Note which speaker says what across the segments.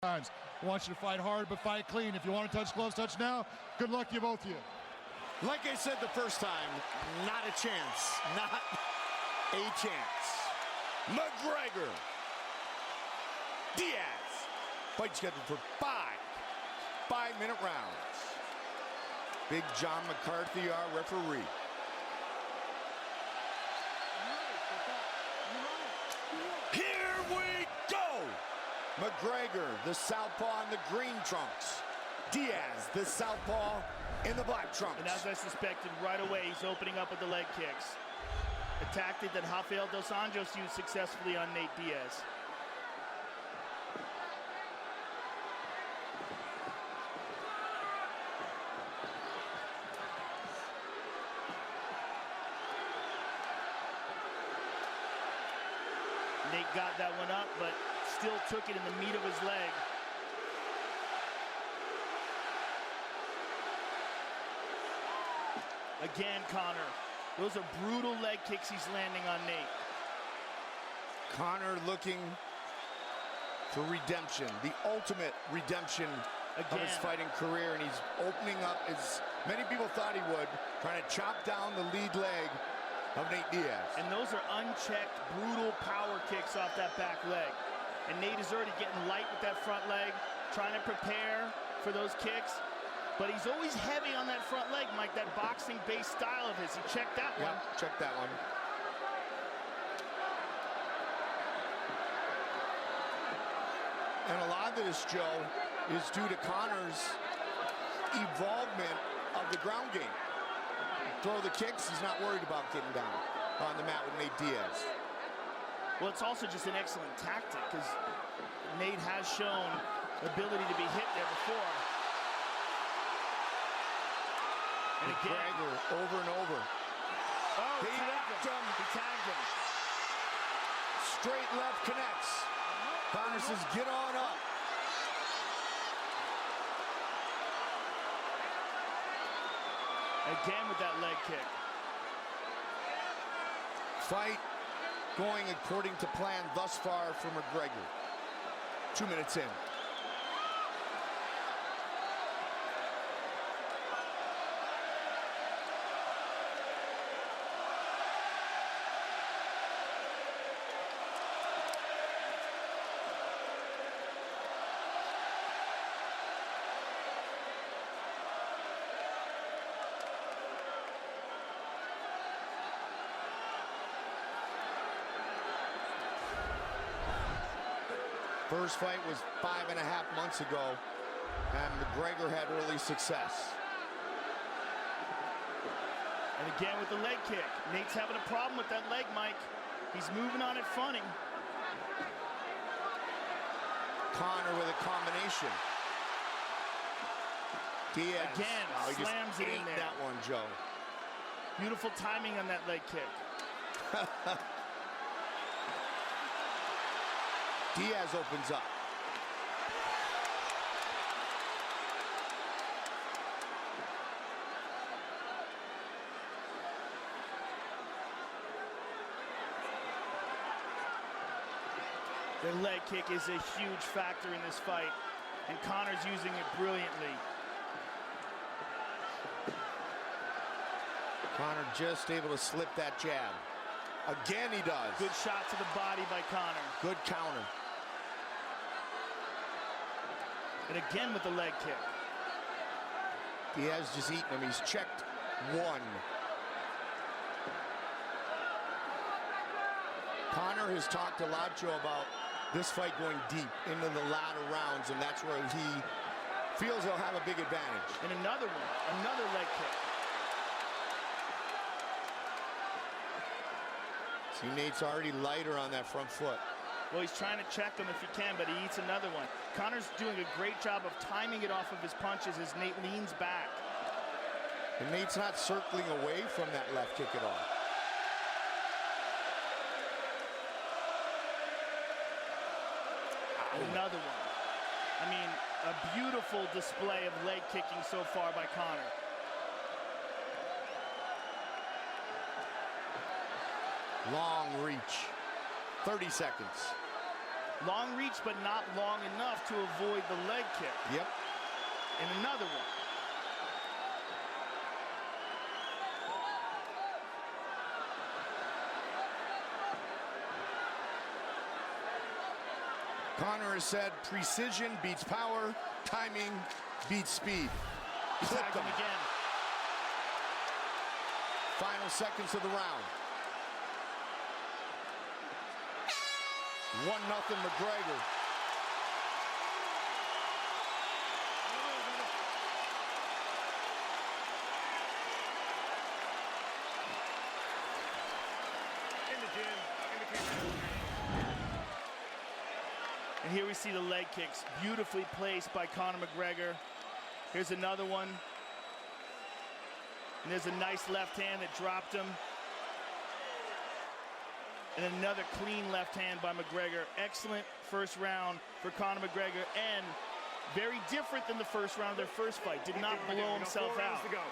Speaker 1: times. I want you to fight hard, but fight clean. If you want to touch gloves, touch now. Good luck to you, both of you.
Speaker 2: Like I said the first time, not a chance. Not a chance. McGregor. Diaz. Fight scheduled for 5-minute rounds. Big John McCarthy, our referee. Here we go! McGregor, the southpaw in the green trunks. Diaz, the southpaw in the black trunks.
Speaker 3: And as I suspected, right away, he's opening up with the leg kicks. A tactic that Rafael dos Anjos used successfully on Nate Diaz. Nate got that one up, but still took it in the meat of his leg. Again, Conor. Those are brutal leg kicks he's landing on Nate.
Speaker 2: Conor looking for redemption, the ultimate redemption of his fighting career, and he's opening up, as many people thought he would, trying to chop down the lead leg of Nate Diaz.
Speaker 3: And those are unchecked, brutal power kicks off that back leg. And Nate is already getting light with that front leg, trying to prepare for those kicks. But he's always heavy on that front leg, Mike, that boxing-based style of his. He checked that one.
Speaker 2: Yeah, checked that one. And a lot of this, Joe, is due to Conor's involvement of the ground game. Throw the kicks, he's not worried about getting down on the mat with Nate Diaz.
Speaker 3: Well, it's also just an excellent tactic, because Nate has shown ability to be hit there before. And again,
Speaker 2: McGregor over and over.
Speaker 3: Oh, he tagged him. He tagged him.
Speaker 2: Straight left connects. Conor says, get on up.
Speaker 3: Again with that leg kick.
Speaker 2: Fight going according to plan thus far for McGregor. 2 minutes in. First fight was 5.5 months ago, and McGregor had early success.
Speaker 3: And again with the leg kick. Nate's having a problem with that leg, Mike. He's moving on it funny.
Speaker 2: Conor with a combination. Diaz
Speaker 3: again slams it in there.
Speaker 2: That one, Joe.
Speaker 3: Beautiful timing on that leg kick.
Speaker 2: Diaz opens up.
Speaker 3: The leg kick is a huge factor in this fight, and Conor's using it brilliantly.
Speaker 2: Conor just able to slip that jab. Again he does.
Speaker 3: Good shot to the body by Conor.
Speaker 2: Good counter.
Speaker 3: And again with the leg kick.
Speaker 2: Diaz just eating him. He's checked one. Conor has talked a lot, Joe, about this fight going deep into the latter rounds, and that's where he feels he'll have a big advantage.
Speaker 3: And another one, another leg kick.
Speaker 2: See, Nate's already lighter on that front foot.
Speaker 3: Well, he's trying to check him if he can, but he eats another one. Conor's doing a great job of timing it off of his punches as Nate leans back.
Speaker 2: And Nate's not circling away from that left kick at all.
Speaker 3: Another one. I mean, a beautiful display of leg kicking so far by Conor.
Speaker 2: Long reach. 30 seconds.
Speaker 3: Long reach, but not long enough to avoid the leg kick.
Speaker 2: Yep.
Speaker 3: And another one.
Speaker 2: Conor has said precision beats power, timing beats speed. Clipped him
Speaker 3: again.
Speaker 2: Final seconds of the round. 1-0 McGregor.
Speaker 4: In the gym, in between.
Speaker 3: And here we see the leg kicks, beautifully placed by Conor McGregor. Here's another one. And there's a nice left hand that dropped him. And another clean left hand by McGregor. Excellent first round for Conor McGregor, and very different than the first round of their first fight. Did not blow himself out.
Speaker 4: 4 rounds to go.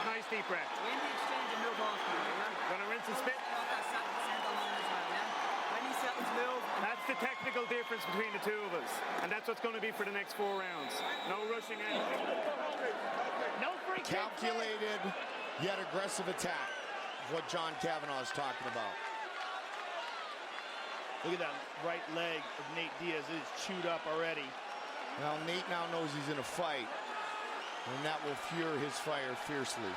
Speaker 4: Nice deep breath.
Speaker 5: When the exchange and move off,
Speaker 4: Gonna rinse and spit. That's the technical difference between the two of us, and that's what's going to be for the next 4 rounds. No rushing anything.
Speaker 3: No free kick.
Speaker 2: Calculated yet aggressive attack is what John Kavanagh is talking about.
Speaker 3: Look at that right leg of Nate Diaz. It is chewed up already.
Speaker 2: Now Nate now knows he's in a fight, and that will fuel his fire fiercely.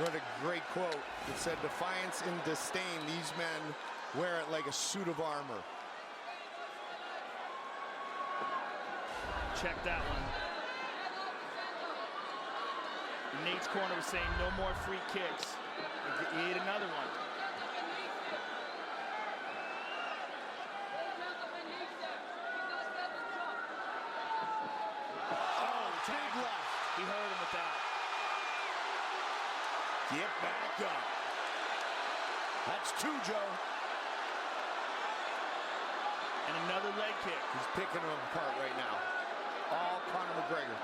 Speaker 2: Read a great quote that said, "Defiance and disdain, these men wear it like a suit of armor."
Speaker 3: Check that one. Nate's corner was saying no more free kicks. He ate another one.
Speaker 2: Big left.
Speaker 3: He heard him with that.
Speaker 2: Get back up. That's 2, Joe.
Speaker 3: And another leg kick.
Speaker 2: He's picking them apart right now. All Conor McGregor.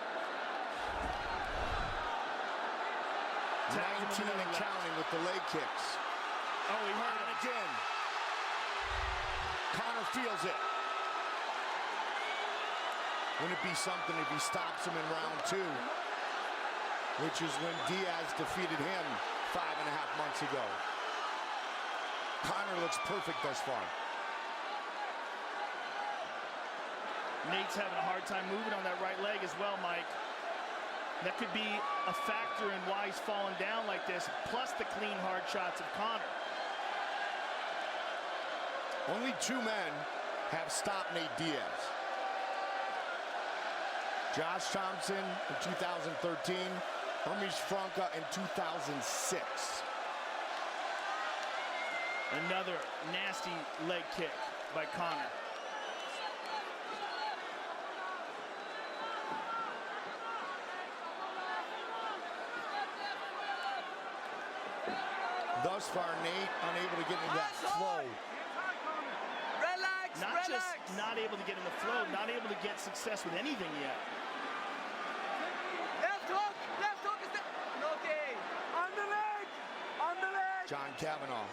Speaker 2: 19 and counting with the leg kicks.
Speaker 3: Oh, he heard
Speaker 2: And
Speaker 3: it.
Speaker 2: again. Conor feels it. Wouldn't it be something if he stops him in round 2, which is when Diaz defeated him 5.5 months ago. Conor looks perfect thus far.
Speaker 3: Nate's having a hard time moving on that right leg as well, Mike. That could be a factor in why he's falling down like this, plus the clean, hard shots of Conor.
Speaker 2: Only 2 men have stopped Nate Diaz. Josh Thompson in 2013, Hermes Franca in 2006.
Speaker 3: Another nasty leg kick by Conor.
Speaker 2: Thus far, Nate unable to get into that flow.
Speaker 5: Relax,
Speaker 3: Not
Speaker 5: relax.
Speaker 3: just not able to get in the flow, not able to get success with anything yet.
Speaker 5: Left hook is the... Okay. On the leg, on the leg.
Speaker 2: John Kavanagh.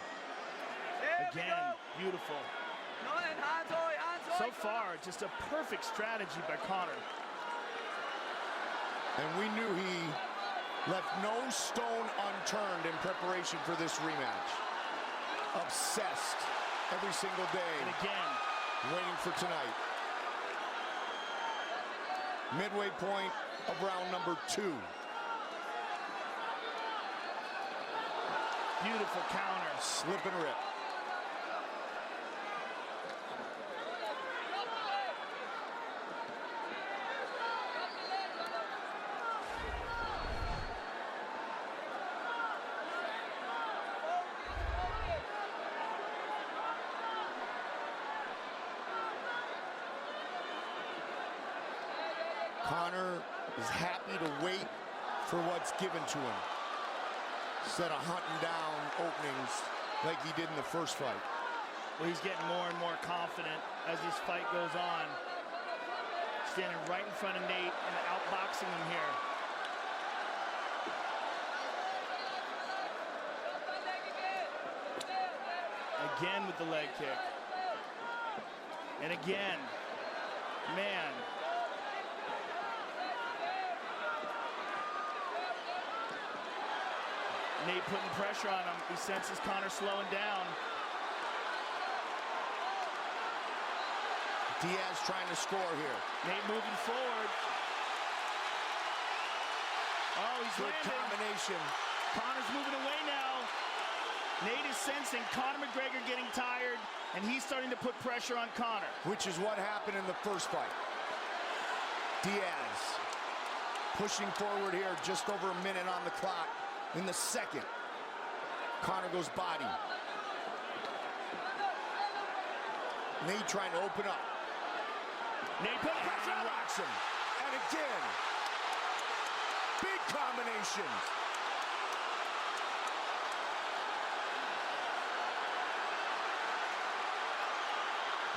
Speaker 5: There we
Speaker 3: Again,
Speaker 5: go.
Speaker 3: beautiful.
Speaker 5: No, and hands high, hands high.
Speaker 3: So far, just a perfect strategy by Conor.
Speaker 2: And we knew he left no stone unturned in preparation for this rematch. Obsessed every single day,
Speaker 3: And again,
Speaker 2: waiting for tonight. Midway point of round number 2.
Speaker 3: beautiful counter.
Speaker 2: Slip and rip. Conor is happy to wait for what's given to him, instead of hunting down openings like he did in the first fight.
Speaker 3: Well, he's getting more and more confident as this fight goes on. Standing right in front of Nate and outboxing him here. Again with the leg kick. And again, man. Nate putting pressure on him. He senses Conor slowing down.
Speaker 2: Diaz trying to score here.
Speaker 3: Nate moving forward. Oh, he's
Speaker 2: Good
Speaker 3: landing.
Speaker 2: combination.
Speaker 3: Conor's moving away now. Nate is sensing Conor McGregor getting tired, and he's starting to put pressure on Conor.
Speaker 2: Which is what happened in the first fight. Diaz pushing forward here, just over a minute on the clock. In the second, Conor goes body. Nate trying to open up.
Speaker 3: Nate putting pressure
Speaker 2: And
Speaker 3: on him.
Speaker 2: rocks him. And again, big combination.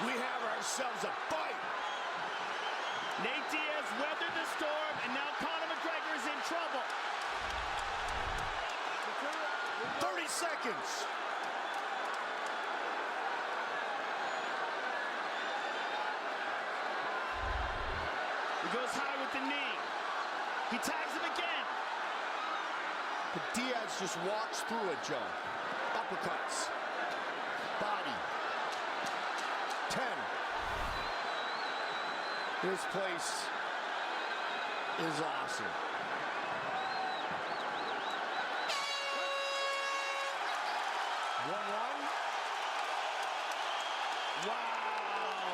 Speaker 2: We have ourselves a fight.
Speaker 3: Nate Diaz weathered the storm, and now Conor McGregor is in trouble.
Speaker 2: 30 seconds.
Speaker 3: He goes high with the knee. He tags him again.
Speaker 2: But Diaz just walks through it, Joe. Uppercuts. Body. 10. This place is awesome.
Speaker 3: Wow.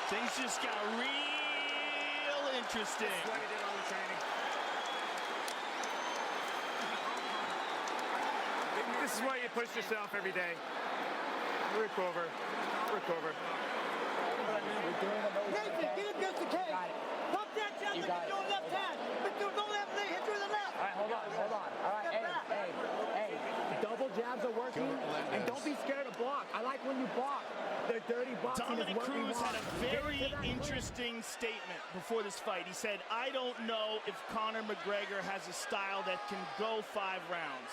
Speaker 3: Things just got real interesting.
Speaker 4: That's what he did all the training. This is why you push yourself every day. Recover. Recover.
Speaker 5: Nathan, get against the cage. Pump that chest like you're doing left hand. But you don't have to hit you in the left.
Speaker 6: All right, hold on. All right, hey. Double jabs are working, and don't be scared to block. I like when you block. The dirty boxing
Speaker 3: Dominic
Speaker 6: is what we
Speaker 3: Cruz
Speaker 6: want.
Speaker 3: had a very interesting statement before this fight. He said, I don't know if Conor McGregor has a style that can go 5 rounds.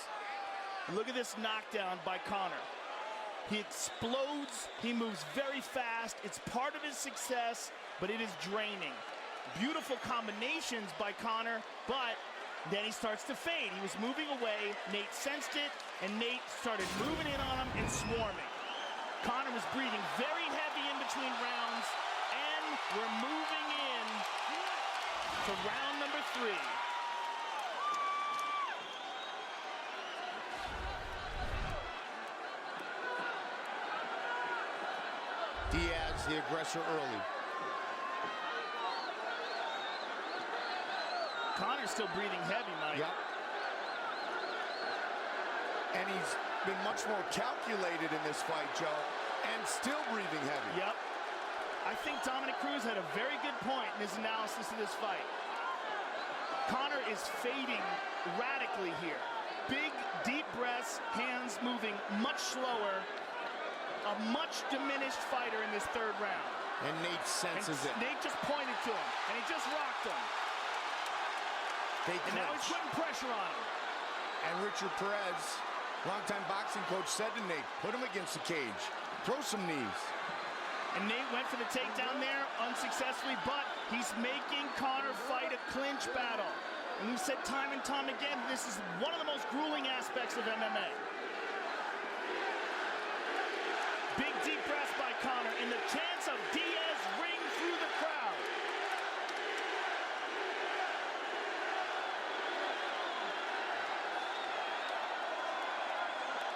Speaker 3: Look at this knockdown by Conor. He explodes, he moves very fast. It's part of his success, but it is draining. Beautiful combinations by Conor, but then he starts to fade. He was moving away, Nate sensed it, and Nate started moving in on him and swarming. Conor was breathing very heavy in between rounds, and we're moving in to round number 3.
Speaker 2: Diaz, the aggressor early.
Speaker 3: Conor's still breathing heavy, Mike.
Speaker 2: Yep. And he's been much more calculated in this fight, Joe, and still breathing heavy.
Speaker 3: Yep. I think Dominic Cruz had a very good point in his analysis of this fight. Conor is fading radically here. Big, deep breaths, hands moving much slower. A much diminished fighter in this 3rd round.
Speaker 2: And Nate senses it.
Speaker 3: Nate just pointed to him, and he just rocked him. And now he's putting pressure on him.
Speaker 2: And Richard Perez, longtime boxing coach, said to Nate, put him against the cage. Throw some knees.
Speaker 3: And Nate went for the takedown there unsuccessfully, but he's making Conor fight a clinch battle. And we've said time and time again, this is one of the most grueling aspects of MMA. Big deep breath by Conor, and the chants of Diaz ring through the crowd.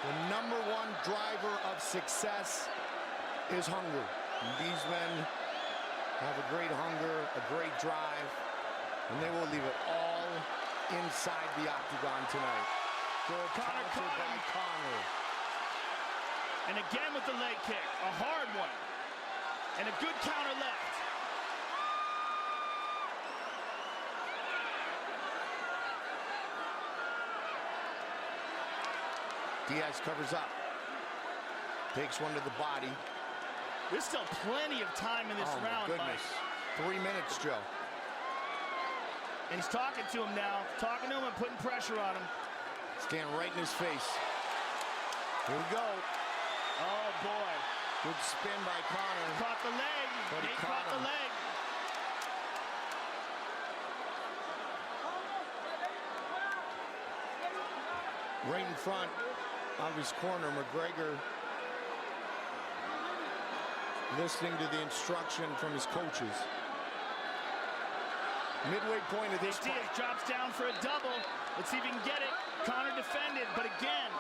Speaker 2: The #1 driver of success is hunger. And these men have a great hunger, a great drive, and they will leave it all inside the octagon tonight. Good
Speaker 3: Conor
Speaker 2: counter
Speaker 3: caught
Speaker 2: by
Speaker 3: him.
Speaker 2: Conor.
Speaker 3: And again with the leg kick, a hard one. And a good counter left.
Speaker 2: Diaz covers up. Takes one to the body.
Speaker 3: There's still plenty of time in this
Speaker 2: Oh, my
Speaker 3: round,
Speaker 2: goodness.
Speaker 3: Mike.
Speaker 2: 3 minutes, Joe.
Speaker 3: And he's talking to him now, talking to him and putting pressure on him.
Speaker 2: Stand right in his face. Here we go.
Speaker 3: Oh, boy.
Speaker 2: Good spin by Conor.
Speaker 3: Caught the leg.
Speaker 2: But he
Speaker 3: Nate
Speaker 2: caught
Speaker 3: caught the
Speaker 2: him.
Speaker 3: leg.
Speaker 2: Right in front of his corner, McGregor listening to the instruction from his coaches. Midway point of this
Speaker 3: Diaz
Speaker 2: fight.
Speaker 3: drops down for a double. Let's see if he can get it. Conor defended, but again,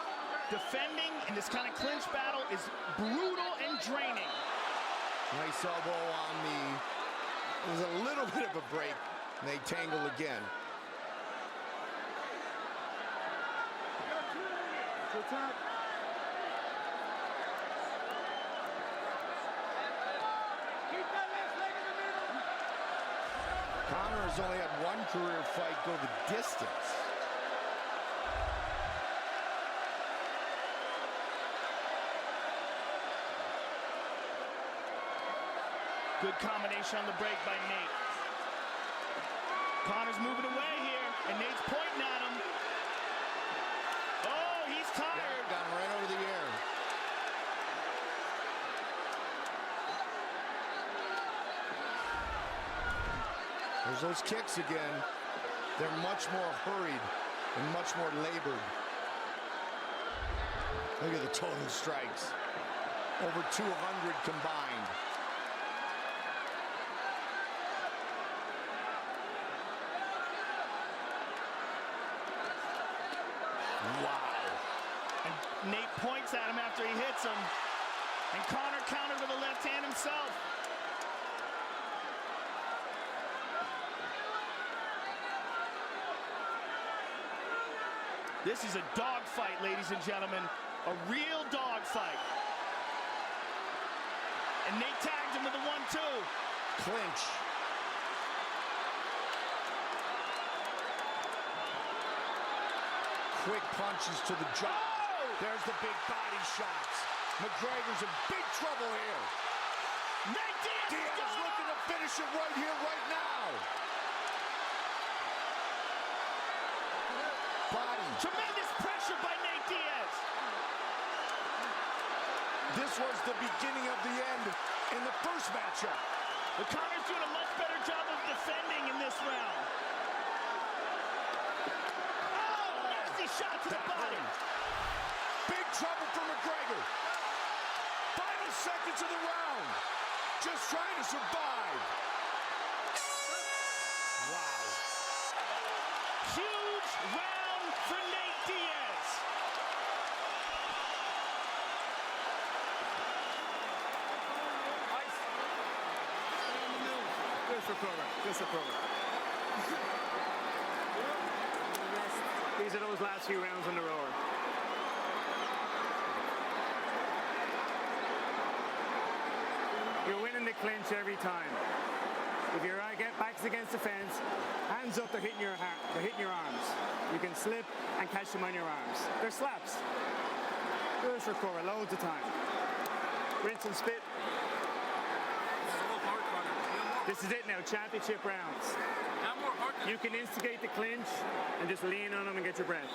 Speaker 3: defending in this kind of clinch battle is brutal and draining.
Speaker 2: Nice elbow on the... It was a little bit of a break, and they tangle again. Conor has only had one career fight go the distance.
Speaker 3: Good combination on the break by Nate. Conor's moving away here, and Nate's pointing at him. Oh, he's tired.
Speaker 2: Yeah, got him right over the air. There's those kicks again. They're much more hurried and much more labored. Look at the total strikes. Over 200 combined. Wow.
Speaker 3: And Nate points at him after he hits him. And Conor countered with a left hand himself. This is a dogfight, ladies and gentlemen. A real dogfight. And Nate tagged him with a 1-2.
Speaker 2: Clinch. Quick punches to the jaw.
Speaker 3: Oh!
Speaker 2: There's the big body shots. McGregor's in big trouble here.
Speaker 3: Nate Diaz,
Speaker 2: Diaz looking to finish it right here, right now. Body.
Speaker 3: Tremendous pressure by Nate Diaz.
Speaker 2: This was the beginning of the end in the first matchup.
Speaker 3: But Conor's doing a much better job of defending in this round. Oh, nasty shot to the body.
Speaker 2: Big trouble for McGregor. Final seconds of the round. Just trying to survive. Wow.
Speaker 3: Huge round for Nate Diaz.
Speaker 4: Just a program. These are those last few rounds on the rower. You're winning the clinch every time. If your back's against the fence, hands up, they're hitting your arms. You can slip and catch them on your arms. They're slaps. Do this for Cora loads of time. Rinse and spit. This is it now, championship rounds. You can instigate the clinch and just lean on them and get your breath.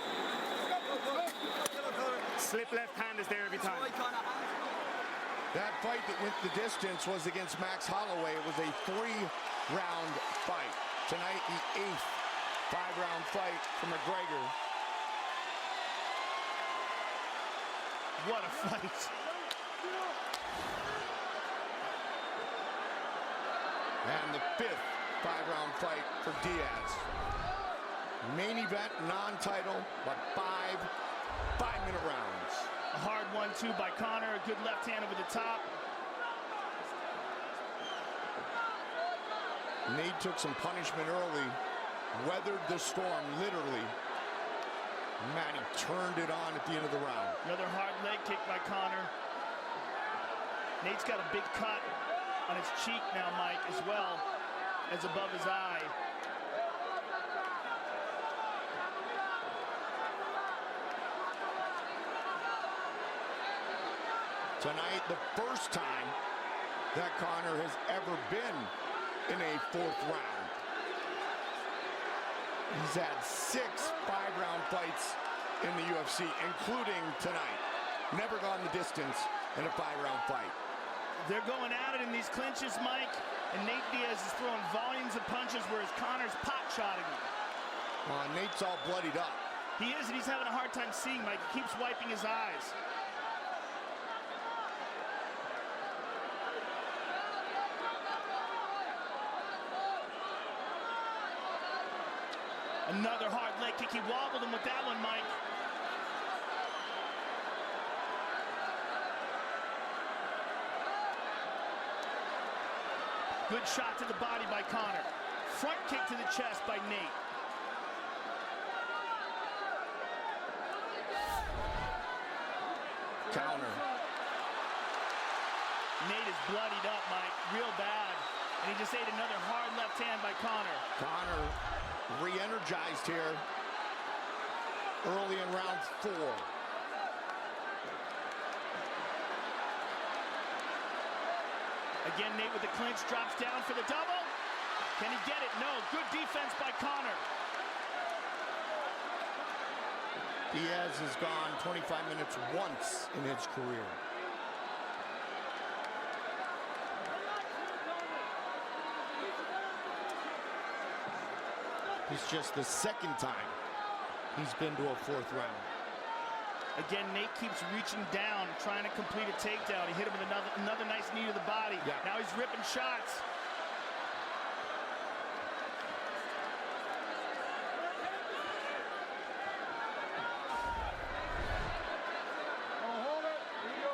Speaker 4: Slip left hand is there every time.
Speaker 2: That fight that went the distance was against Max Holloway. It was a 3-round fight. Tonight, the 8th 5-round fight for McGregor.
Speaker 3: What a fight.
Speaker 2: And the 5th 5-round fight for Diaz. Main event, non-title, but 5-minute rounds.
Speaker 3: A hard 1-2 by Conor, a good left hand over the top.
Speaker 2: Nate took some punishment early, weathered the storm, literally. Man, he turned it on at the end of the round.
Speaker 3: Another hard leg kick by Conor. Nate's got a big cut on his cheek now, Mike, as well as above his eye.
Speaker 2: Tonight, the first time that Conor has ever been in a 4th round. He's had 6 5-round fights in the UFC, including tonight. Never gone the distance in a 5-round fight.
Speaker 3: They're going at it in these clinches, Mike, and Nate Diaz is throwing volumes of punches, whereas Conor's pot-shotting him.
Speaker 2: Nate's all bloodied up.
Speaker 3: He is, and he's having a hard time seeing, Mike. He keeps wiping his eyes. Another hard leg kick. He wobbled him with that one, Mike. Good shot to the body by Conor. Front kick to the chest by Nate.
Speaker 2: Counter.
Speaker 3: Nate is bloodied up, Mike, real bad. And he just ate another hard left hand by Conor.
Speaker 2: Conor re-energized here early in round 4.
Speaker 3: Again, Nate with the clinch, drops down for the double. Can he get it? No. Good defense by Conor.
Speaker 2: Diaz has gone 25 minutes once in his career. It's just the second time he's been to a 4th round.
Speaker 3: Again, Nate keeps reaching down, trying to complete a takedown. He hit him with another nice knee to the body.
Speaker 2: Yeah.
Speaker 3: Now he's ripping shots.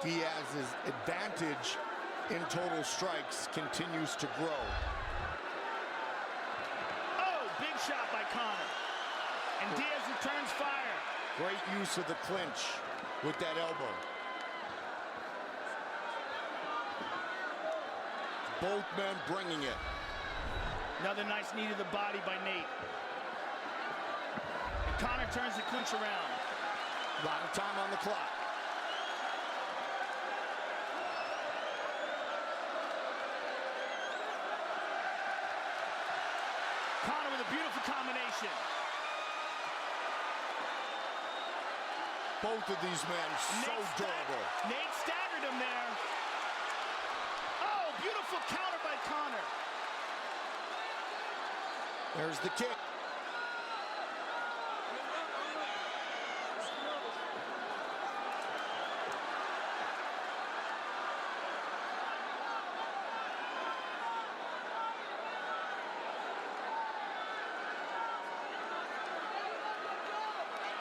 Speaker 2: Diaz's advantage in total strikes continues to grow.
Speaker 3: Oh, big shot by Conor. And Diaz returns fire.
Speaker 2: Great use of the clinch with that elbow. Both men bringing it.
Speaker 3: Another nice knee to the body by Nate. And Conor turns the clinch around.
Speaker 2: A lot of time on the clock.
Speaker 3: Conor with a beautiful combination.
Speaker 2: Both of these men so durable.
Speaker 3: Nate staggered him there. Oh, beautiful counter by Conor.
Speaker 2: There's the kick.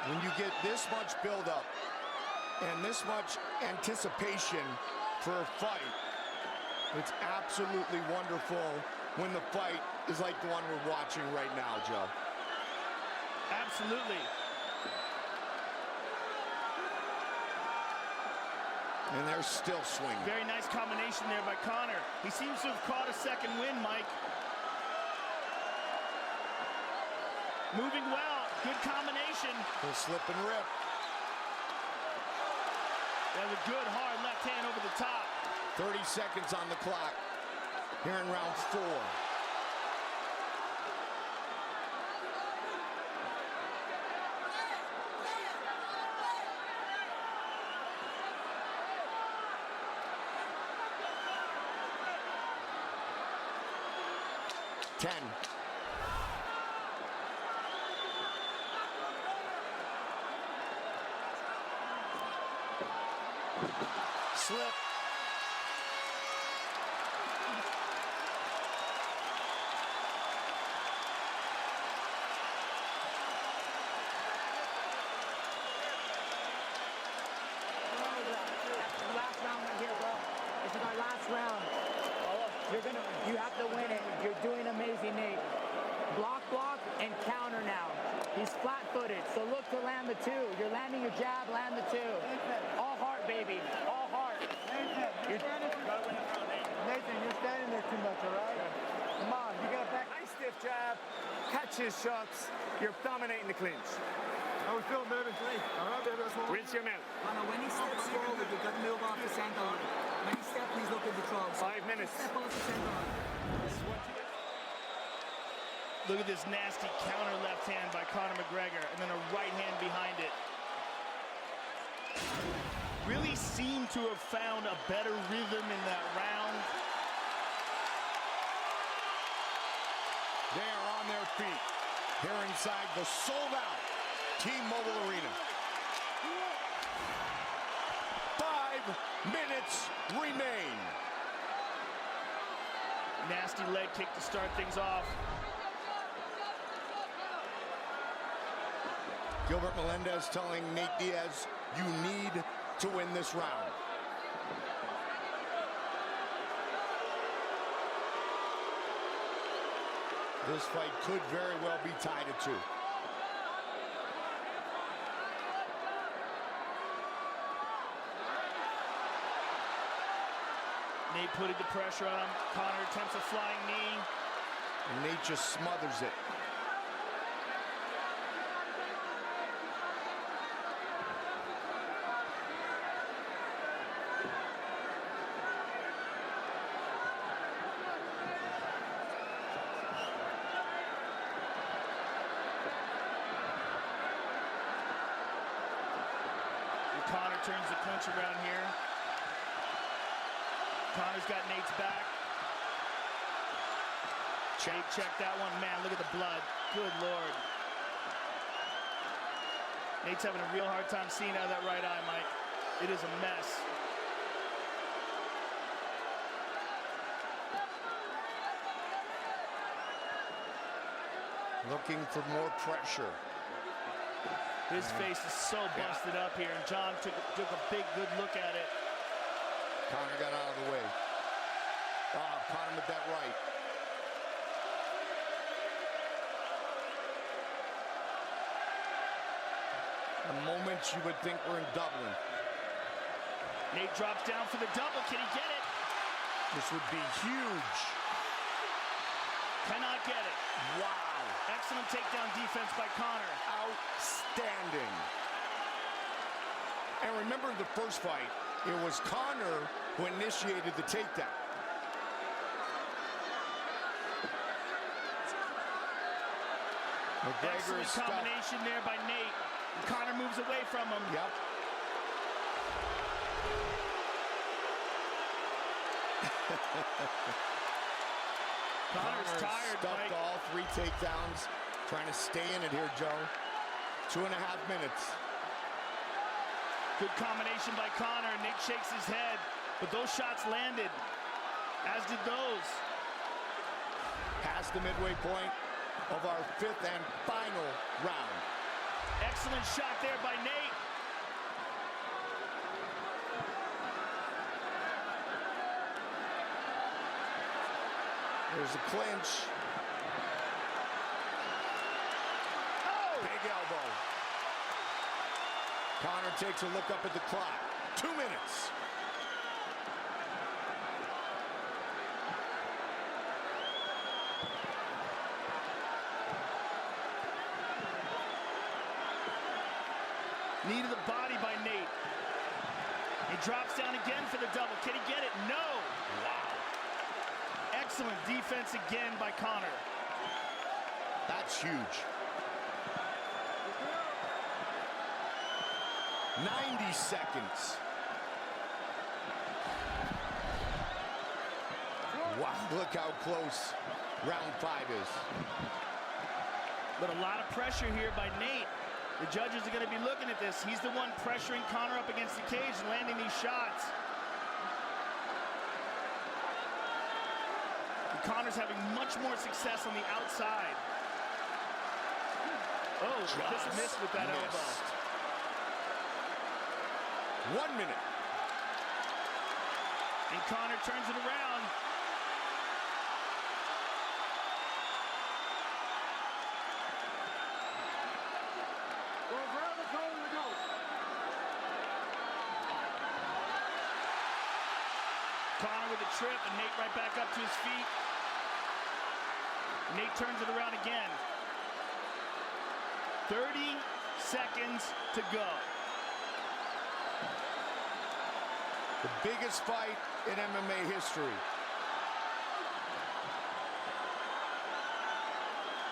Speaker 2: When you get this much buildup and this much anticipation for a fight, it's absolutely wonderful when the fight is like the one we're watching right now, Joe.
Speaker 3: Absolutely.
Speaker 2: And they're still swinging.
Speaker 3: Very nice combination there by Conor. He seems to have caught a second win, Mike. Moving well. Good combination.
Speaker 2: He'll slip and rip.
Speaker 3: That was a good, hard left hand over the top.
Speaker 2: 30 seconds on the clock here in round 4. Slip.
Speaker 6: Last round right here, bro. This is our last round. You have to win it. You're doing amazing, Nate. Block, and counter now. He's flat-footed, so look to land the 2. You're landing your jab, land the 2. All heart, baby. All heart.
Speaker 5: Nathan, you're standing there too much, all right? Come on, you got back.
Speaker 4: Nice stiff jab, catch his shots. You're dominating the clinch.
Speaker 5: How we feeling, baby? All right, baby, let's move.
Speaker 4: Rinse your mouth.
Speaker 7: When he steps forward, you've got to move off the center line. When he steps, please look at the throw.
Speaker 4: 5 minutes.
Speaker 7: Step off the center line.
Speaker 3: Look at this nasty counter left hand by Conor McGregor, and then a right hand behind it. really seemed to have found a better rhythm in that round.
Speaker 2: They are on their feet here inside the sold-out T-Mobile Arena. 5 minutes remain.
Speaker 3: Nasty leg kick to start things off.
Speaker 2: Gilbert Melendez telling Nate Diaz, you need to win this round. This fight could very well be tied at 2.
Speaker 3: Nate putting the pressure on him. Conor attempts a flying knee.
Speaker 2: And Nate just smothers it.
Speaker 3: Conor turns the clinch around here. Conor's got Nate's back. Check that one. Man, look at the blood. Good Lord. Nate's having a real hard time seeing out of that right eye, Mike. It is a mess.
Speaker 2: Looking for more pressure.
Speaker 3: His face is so busted up here, and John took a big, good look at it.
Speaker 2: Conor got out of the way. Conor with that right. The moment you would think we're in Dublin.
Speaker 3: Nate drops down for the double. Can he get it?
Speaker 2: This would be huge.
Speaker 3: Cannot get it.
Speaker 2: Wow.
Speaker 3: Excellent takedown defense by Conor.
Speaker 2: Outstanding. And remember the first fight, it was Conor who initiated the takedown. McGregor
Speaker 3: Excellent combination there by Nate. And Conor moves away from him.
Speaker 2: Yep.
Speaker 3: Conor's tired,
Speaker 2: stuffed
Speaker 3: Mike.
Speaker 2: all 3 takedowns. Trying to stay in it here, Joe. 2.5 minutes.
Speaker 3: Good combination by Conor. Nate shakes his head, but those shots landed, as did those.
Speaker 2: Past the midway point of our 5th and final round.
Speaker 3: Excellent shot there by Nate.
Speaker 2: There's a clinch.
Speaker 3: Oh!
Speaker 2: Big elbow. Conor takes a look up at the clock. 2 minutes.
Speaker 3: Knee to the body by Nate. He drops down again for the double. Can he get it? No!
Speaker 2: Wow.
Speaker 3: Excellent defense again by Conor.
Speaker 2: That's huge. 90 seconds. Wow, look how close round 5 is.
Speaker 3: But a lot of pressure here by Nate. The judges are going to be looking at this. He's the one pressuring Conor up against the cage and landing these shots. And Conor's having much more success on the outside. Oh, just missed with that elbow.
Speaker 2: 1 minute.
Speaker 3: And Conor turns it around. Conor with a trip, and Nate right back up to his feet. Nate turns it around again. 30 seconds to go.
Speaker 2: The biggest fight in MMA history.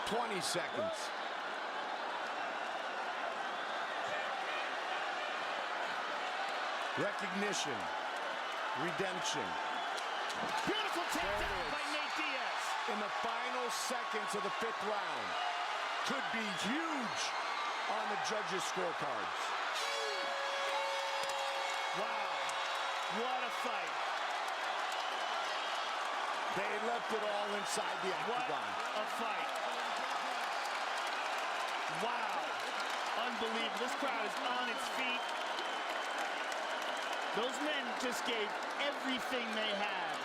Speaker 2: 20 seconds. recognition, redemption.
Speaker 3: Beautiful takedown by Nate Diaz.
Speaker 2: In the final seconds of the 5th round. Could be huge on the judges' scorecards.
Speaker 3: Wow, what a fight.
Speaker 2: They left it all inside the
Speaker 3: What
Speaker 2: octagon.
Speaker 3: a fight. Wow, unbelievable. This crowd is on its feet. Those men just gave everything they had.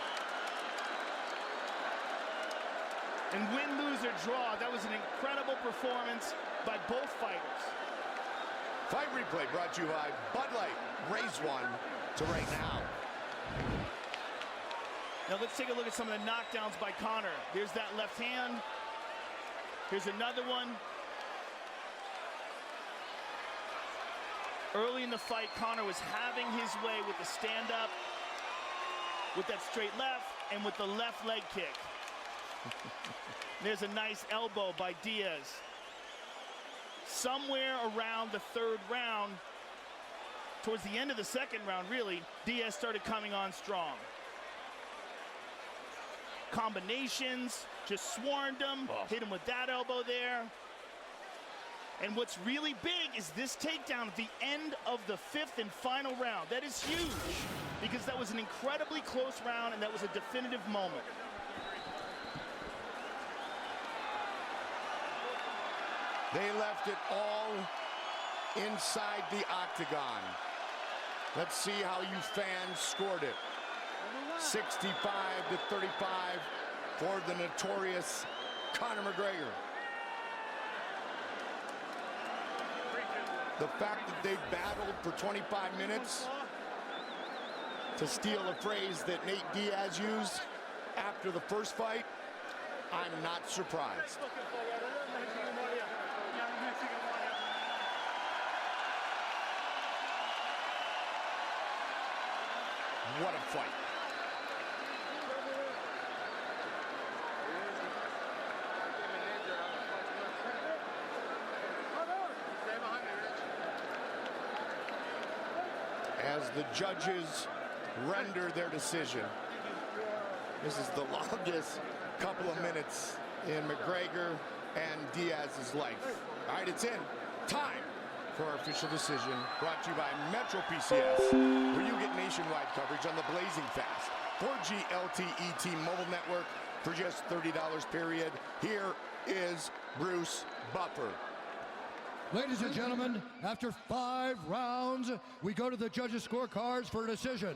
Speaker 3: And win, lose, or draw, that was an incredible performance by both fighters.
Speaker 2: Fight replay brought to you by Bud Light. Raise one to right now.
Speaker 3: Now let's take a look at some of the knockdowns by Conor. Here's that left hand. Here's another one. Early in the fight, Conor was having his way with the stand-up, with that straight left, and with the left leg kick. There's a nice elbow by Diaz. Somewhere around the 3rd round, towards the end of the 2nd round, really, Diaz started coming on strong. Combinations, just swarmed him, hit him with that elbow there. And what's really big is this takedown at the end of the 5th and final round. That is huge, because that was an incredibly close round, and that was a definitive moment.
Speaker 2: They left it all inside the octagon. Let's see how you fans scored it. 65-35 for the notorious Conor McGregor. The fact that they battled for 25 minutes, to steal a phrase that Nate Diaz used after the first fight, I'm not surprised. What a fight. As the judges render their decision, this is the longest couple of minutes in McGregor and Diaz's life. All right, it's in. Time for our official decision, brought to you by Metro PCS, where you get nationwide coverage on the blazing fast 4G LTE T-Mobile network for just $30 period. Here is Bruce Buffer.
Speaker 1: Ladies and gentlemen, after 5 rounds, we go to the judges' scorecards for a decision.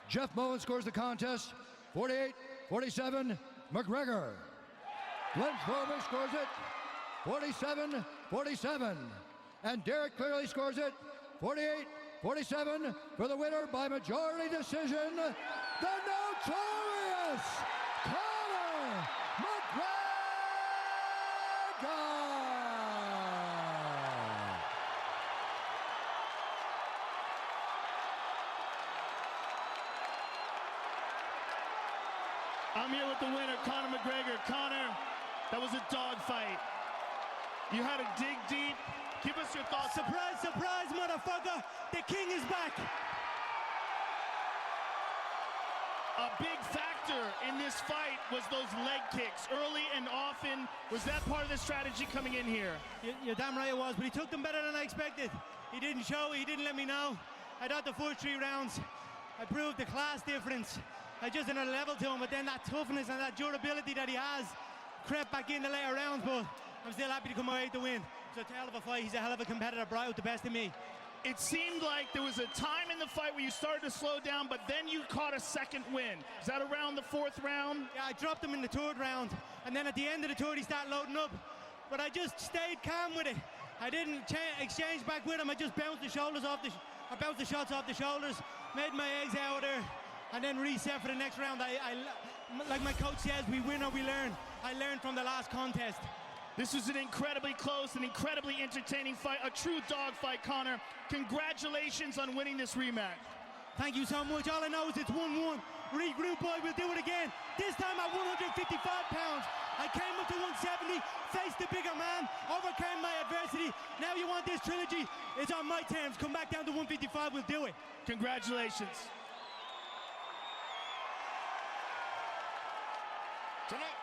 Speaker 1: Jeff Moen scores the contest, 48-47, McGregor. Glenn Schroeder scores it, 47-47. And Derek clearly scores it, 48-47, for the winner by majority decision, the notorious Conor McGregor!
Speaker 3: I'm here with the winner, Conor McGregor. Conor, that was a dogfight. You had to dig deep. Give us your thoughts.
Speaker 5: Surprise, surprise, motherfucker! The king is back!
Speaker 3: A big factor in this fight was those leg kicks, early and often. Was that part of the strategy coming in here?
Speaker 5: You're damn right it was, but he took them better than I expected. He didn't show, he didn't let me know. I thought the first 3 rounds, I proved the class difference. I just didn't level to him, but then that toughness and that durability that he has crept back in the later rounds, but I'm still happy to come away with the win. It's a hell of a fight. He's a hell of a competitor, brought out the best in me.
Speaker 3: It seemed like there was a time in the fight where you started to slow down, but then you caught a second win. Is that around the 4th round?
Speaker 5: Yeah, I dropped him in the 3rd round, and then at the end of the 3rd, he started loading up. But I just stayed calm with it. I didn't exchange back with him. I just bounced the shoulders off I bounced the shots off the shoulders, made my eggs out there, and then reset for the next round. Like my coach says, we win or we learn. I learned from the last contest.
Speaker 3: This was an incredibly close and incredibly entertaining fight, a true dog fight, Conor. Congratulations on winning this rematch.
Speaker 5: Thank you so much. All I know is it's 1-1. Regroup, boy, we'll do it again. This time at 155 pounds. I came up to 170, faced the bigger man, overcame my adversity. Now you want this trilogy? It's on my terms. Come back down to 155, we'll do it.
Speaker 3: Congratulations.
Speaker 2: Tonight,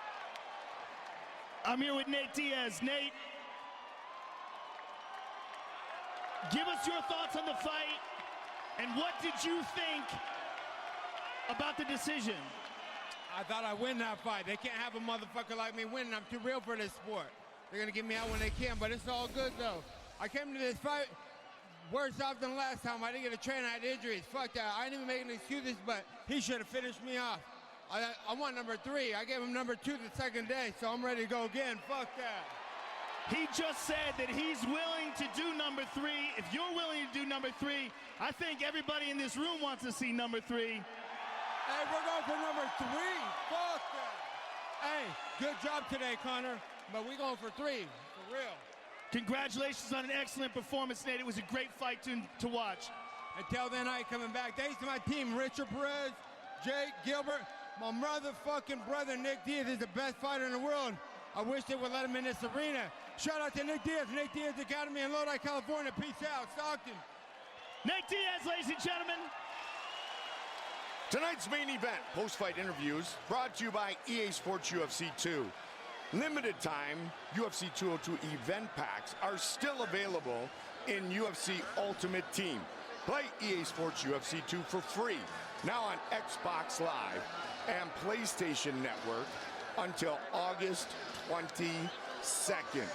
Speaker 3: I'm here with Nate Diaz. Nate, give us your thoughts on the fight, and what did you think about the decision?
Speaker 8: I thought I'd win that fight. They can't have a motherfucker like me winning. I'm too real for this sport. They're gonna get me out when they can, but it's all good though. I came to this fight worse off than last time. I didn't get a train, I had injuries. Fuck that. I didn't even make any excuses, but he should have finished me off. I want number 3. I gave him number 2 the second day, so I'm ready to go again. Fuck that.
Speaker 3: He just said that he's willing to do number 3. If you're willing to do number 3, I think everybody in this room wants to see number 3.
Speaker 8: Hey, we're going for number 3. Fuck that. Hey, good job today, Connor, but we're going for 3, for real.
Speaker 3: Congratulations on an excellent performance, Nate. It was a great fight to watch.
Speaker 8: Until then, I ain't coming back. Thanks to my team, Richard Perez, Jake Gilbert. My motherfucking brother, Nick Diaz, is the best fighter in the world. I wish they would let him in this arena. Shout out to Nick Diaz Academy in Lodi, California. Peace out, Stockton.
Speaker 3: Nate Diaz, ladies and gentlemen.
Speaker 2: tonight's main event, post-fight interviews, brought to you by EA Sports UFC 2. Limited time UFC 202 event packs are still available in UFC Ultimate Team. Play EA Sports UFC 2 for free, now on Xbox Live and PlayStation Network until August 22nd.